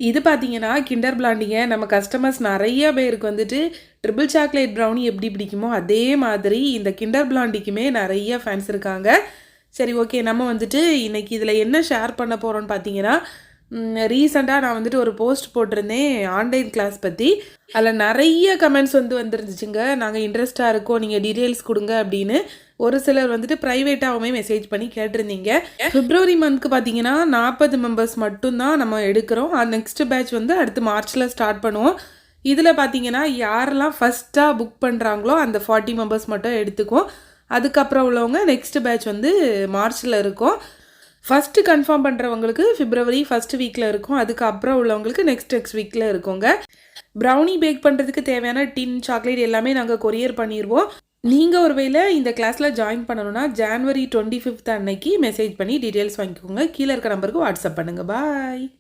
இது பார்த்தீங்கன்னா கிண்டர் பிளாண்டிங்க நம்ம கஸ்டமர்ஸ் நிறைய பேருக்கு வந்துட்டு ட்ரிபிள் சாக்லேட் ப்ரௌனி எப்படி பிடிக்குமோ அதே மாதிரி இந்த கிண்டர் பிளாண்டிக்குமே நிறைய ஃபேன்ஸ் இருக்காங்க. சரி ஓகே, நம்ம வந்துட்டு இன்றைக்கி இதில் என்ன ஷேர் பண்ண போகிறோன்னு பார்த்தீங்கன்னா, ரீசெண்டாக நான் வந்துட்டு ஒரு போஸ்ட் போட்டிருந்தேன் ஆன்லைன் கிளாஸ் பற்றி. அதில் நிறைய கமெண்ட்ஸ் வந்துருந்துச்சுங்க. நாங்கள் இன்ட்ரெஸ்ட்டாக இருக்கோம், நீங்கள் டீட்டெயில்ஸ் கொடுங்க அப்படின்னு. ஒரு சிலர் வந்துட்டு ப்ரைவேட்டாகவுமே மெசேஜ் பண்ணி கேட்டிருந்தீங்க. பிப்ரவரி மந்த்க்கு பார்த்தீங்கன்னா 40 மெம்பர்ஸ் மட்டும்தான் நம்ம எடுக்கிறோம். நெக்ஸ்ட் பேட்ச் வந்து அடுத்து மார்ச்சில் ஸ்டார்ட் பண்ணுவோம். இதில் பார்த்தீங்கன்னா யாரெல்லாம் ஃபஸ்ட்டாக புக் பண்ணுறாங்களோ அந்த 40 மெம்பர்ஸ் மட்டும் எடுத்துக்குவோம். அதுக்கப்புறம் உள்ளவங்க நெக்ஸ்ட் பேட்ச் வந்து மார்ச்சில் இருக்கும். ஃபஸ்ட்டு கன்ஃபார்ம் பண்ணுறவங்களுக்கு பிப்ரவரி ஃபஸ்ட் வீக்கில் இருக்கும். அதுக்கப்புறம் உள்ளவங்களுக்கு நெக்ஸ்ட் வீக்கில் இருக்குங்க. ப்ரௌனி பேக் பண்ணுறதுக்கு தேவையான டின், சாக்லேட் எல்லாமே நாங்கள் கொரியர் பண்ணிடுவோம். நீங்கள் ஒருவேளை இந்த கிளாஸில் ஜாயின் பண்ணணுன்னா January 25 அன்னைக்கு மெசேஜ் பண்ணி டீட்டெயில்ஸ் வாங்கிக்கோங்க. கீழே இருக்க நம்பருக்கு வாட்ஸ்அப் பண்ணுங்கள். பாய்.